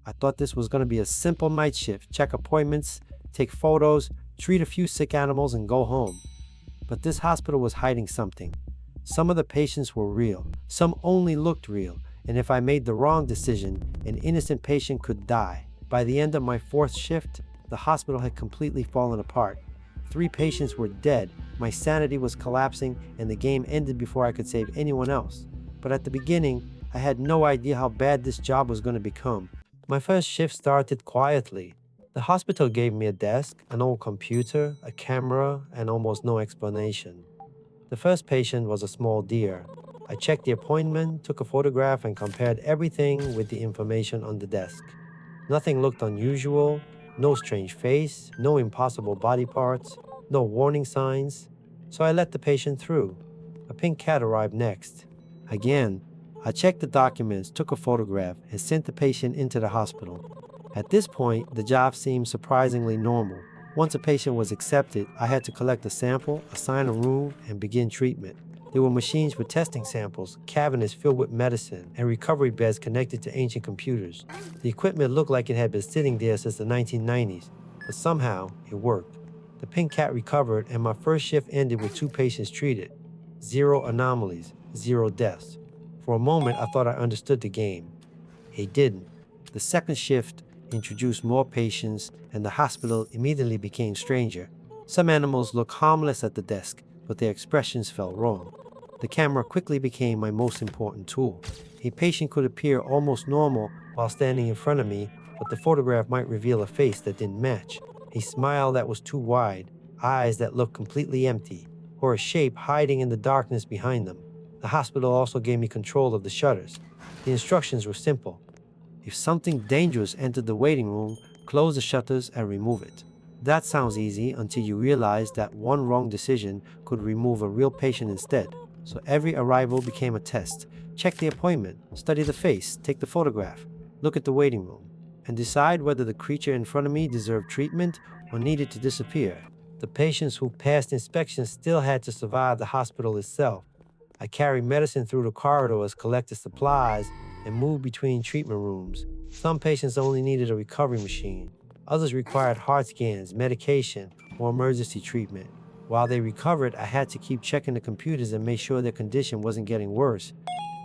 I thought this was going to be a simple night shift, check appointments, take photos, treat a few sick animals, and go home. But this hospital was hiding something. Some of the patients were real, some only looked real, and if I made the wrong decision, an innocent patient could die. By the end of my fourth shift, the hospital had completely fallen apart. 3 patients were dead, my sanity was collapsing, and the game ended before I could save anyone else. But at the beginning, I had no idea how bad this job was going to become. My first shift started quietly. The hospital gave me a desk, an old computer, a camera, and almost no explanation. The first patient was a small deer. I checked the appointment, took a photograph, and compared everything with the information on the desk. Nothing looked unusual, no strange face, no impossible body parts, no warning signs. So I let the patient through. A pink cat arrived next. Again, I checked the documents, took a photograph, and sent the patient into the hospital. At this point, the job seemed surprisingly normal. Once a patient was accepted, I had to collect a sample, assign a room, and begin treatment. There were machines for testing samples, cabinets filled with medicine, and recovery beds connected to ancient computers. The equipment looked like it had been sitting there since the 1990s, but somehow it worked. The pink cat recovered, and my first shift ended with 2 patients treated. 0 anomalies, 0 deaths. For a moment, I thought I understood the game. It didn't. The second shift introduced more patients, and the hospital immediately became stranger. Some animals looked harmless at the desk, but their expressions felt wrong. The camera quickly became my most important tool. A patient could appear almost normal while standing in front of me, but the photograph might reveal a face that didn't match, a smile that was too wide, eyes that looked completely empty, or a shape hiding in the darkness behind them. The hospital also gave me control of the shutters. The instructions were simple. If something dangerous entered the waiting room, close the shutters and remove it. That sounds easy until you realize that one wrong decision could remove a real patient instead. So every arrival became a test. Check the appointment, study the face, take the photograph, look at the waiting room, and decide whether the creature in front of me deserved treatment or needed to disappear. The patients who passed inspection still had to survive the hospital itself. I carried medicine through the corridors, collected supplies, and moved between treatment rooms. Some patients only needed a recovery machine. Others required heart scans, medication, or emergency treatment. While they recovered, I had to keep checking the computers and make sure their condition wasn't getting worse.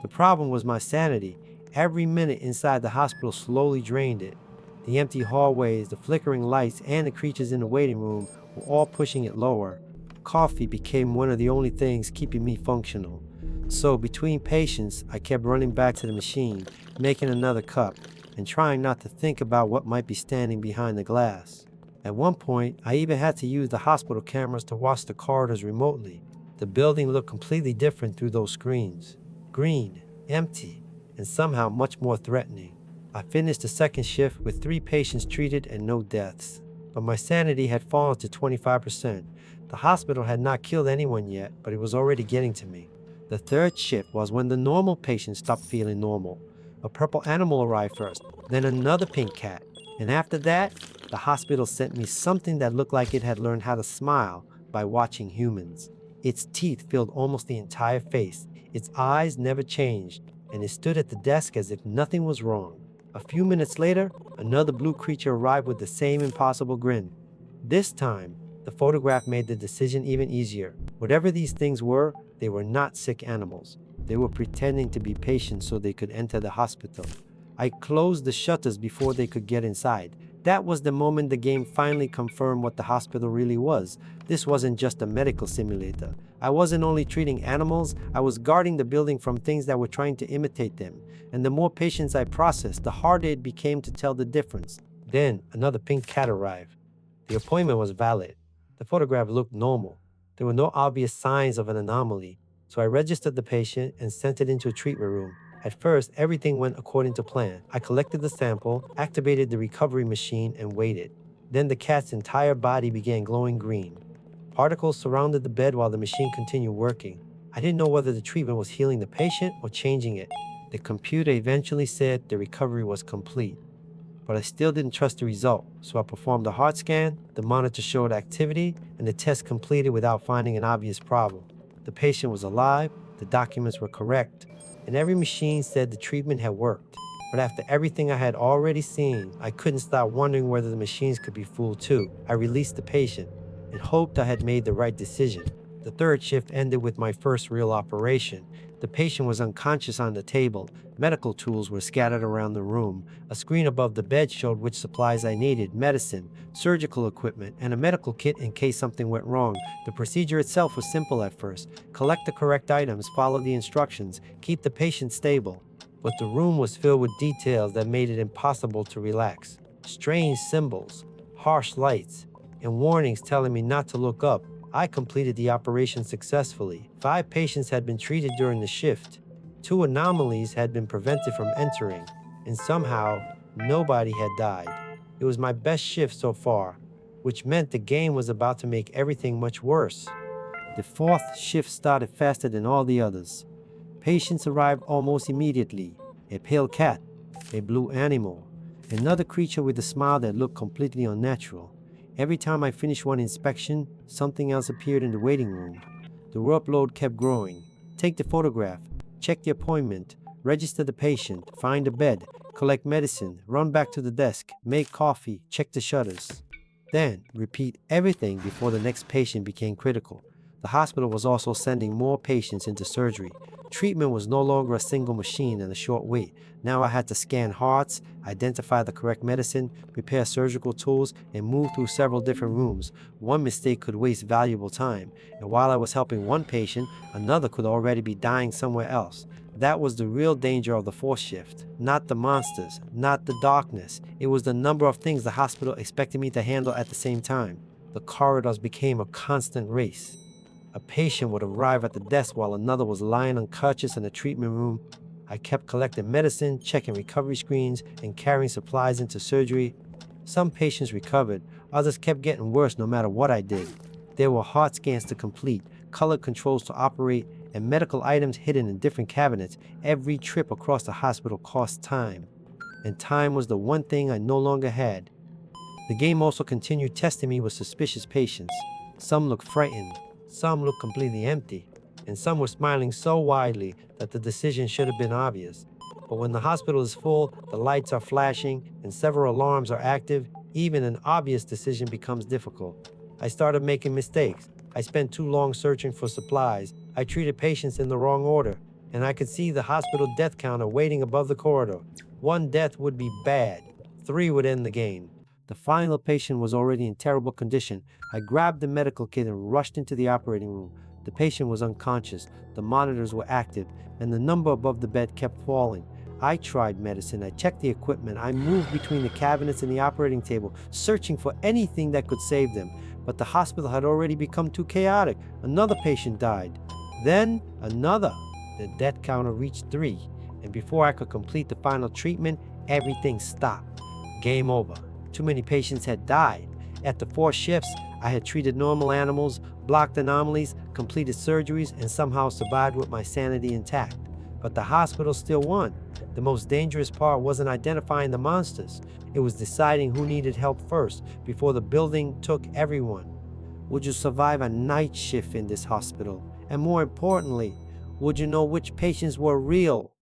The problem was my sanity. Every minute inside the hospital slowly drained it. The empty hallways, the flickering lights, and the creatures in the waiting room were all pushing it lower. Coffee became one of the only things keeping me functional. So between patients, I kept running back to the machine, making another cup, and trying not to think about what might be standing behind the glass. At one point, I even had to use the hospital cameras to watch the corridors remotely. The building looked completely different through those screens. Green, empty, and somehow much more threatening. I finished the second shift with 3 patients treated and no deaths. But my sanity had fallen to 25%. The hospital had not killed anyone yet, but it was already getting to me. The third shift was when the normal patients stopped feeling normal. A purple animal arrived first, then another pink cat. And after that, the hospital sent me something that looked like it had learned how to smile by watching humans. Its teeth filled almost the entire face. Its eyes never changed, and it stood at the desk as if nothing was wrong. A few minutes later, another blue creature arrived with the same impossible grin. This time, the photograph made the decision even easier. Whatever these things were, they were not sick animals. They were pretending to be patients so they could enter the hospital. I closed the shutters before they could get inside. That was the moment the game finally confirmed what the hospital really was. This wasn't just a medical simulator. I wasn't only treating animals, I was guarding the building from things that were trying to imitate them. And the more patients I processed, the harder it became to tell the difference. Then, another pink cat arrived. The appointment was valid. The photograph looked normal. There were no obvious signs of an anomaly, so I registered the patient and sent it into a treatment room. At first, everything went according to plan. I collected the sample, activated the recovery machine, and waited. Then the cat's entire body began glowing green. Particles surrounded the bed while the machine continued working. I didn't know whether the treatment was healing the patient or changing it. The computer eventually said the recovery was complete. But I still didn't trust the result, so I performed a heart scan, the monitor showed activity, and the test completed without finding an obvious problem. The patient was alive, the documents were correct, and every machine said the treatment had worked. But after everything I had already seen, I couldn't stop wondering whether the machines could be fooled too. I released the patient and hoped I had made the right decision. The third shift ended with my first real operation. The patient was unconscious on the table. Medical tools were scattered around the room. A screen above the bed showed which supplies I needed: medicine, surgical equipment, and a medical kit in case something went wrong. The procedure itself was simple at first: collect the correct items, follow the instructions, keep the patient stable. But the room was filled with details that made it impossible to relax. Strange symbols, harsh lights, and warnings telling me not to look up. I completed the operation successfully. 5 patients had been treated during the shift. 2 anomalies had been prevented from entering, and somehow nobody had died. It was my best shift so far, which meant the game was about to make everything much worse. The fourth shift started faster than all the others. Patients arrived almost immediately: a pale cat, a blue animal, another creature with a smile that looked completely unnatural. Every time I finished one inspection, something else appeared in the waiting room. The workload kept growing. Take the photograph, check the appointment, register the patient, find a bed, collect medicine, run back to the desk, make coffee, check the shutters. Then repeat everything before the next patient became critical. The hospital was also sending more patients into surgery. Treatment was no longer a single machine and a short wait. Now I had to scan hearts, identify the correct medicine, prepare surgical tools, and move through several different rooms. One mistake could waste valuable time, and while I was helping one patient, another could already be dying somewhere else. That was the real danger of the fourth shift. Not the monsters, not the darkness. It was the number of things the hospital expected me to handle at the same time. The corridors became a constant race. A patient would arrive at the desk while another was lying unconscious in the treatment room. I kept collecting medicine, checking recovery screens, and carrying supplies into surgery. Some patients recovered, others kept getting worse no matter what I did. There were heart scans to complete, color controls to operate, and medical items hidden in different cabinets. Every trip across the hospital cost time, and time was the one thing I no longer had. The game also continued testing me with suspicious patients. Some looked frightened, some looked completely empty, and some were smiling so widely that the decision should have been obvious. But when the hospital is full, the lights are flashing, and several alarms are active, even an obvious decision becomes difficult. I started making mistakes. I spent too long searching for supplies. I treated patients in the wrong order, and I could see the hospital death counter waiting above the corridor. 1 death would be bad, 3 would end the game. The final patient was already in terrible condition. I grabbed the medical kit and rushed into the operating room. The patient was unconscious, the monitors were active, and the number above the bed kept falling. I tried medicine, I checked the equipment, I moved between the cabinets and the operating table, searching for anything that could save them. But the hospital had already become too chaotic. Another patient died. Then another. The death counter reached 3, and before I could complete the final treatment, everything stopped. Game over. Too many patients had died. After 4 shifts, I had treated normal animals, blocked anomalies, completed surgeries, and somehow survived with my sanity intact. But the hospital still won. The most dangerous part wasn't identifying the monsters. It was deciding who needed help first before the building took everyone. Would you survive a night shift in this hospital? And more importantly, would you know which patients were real?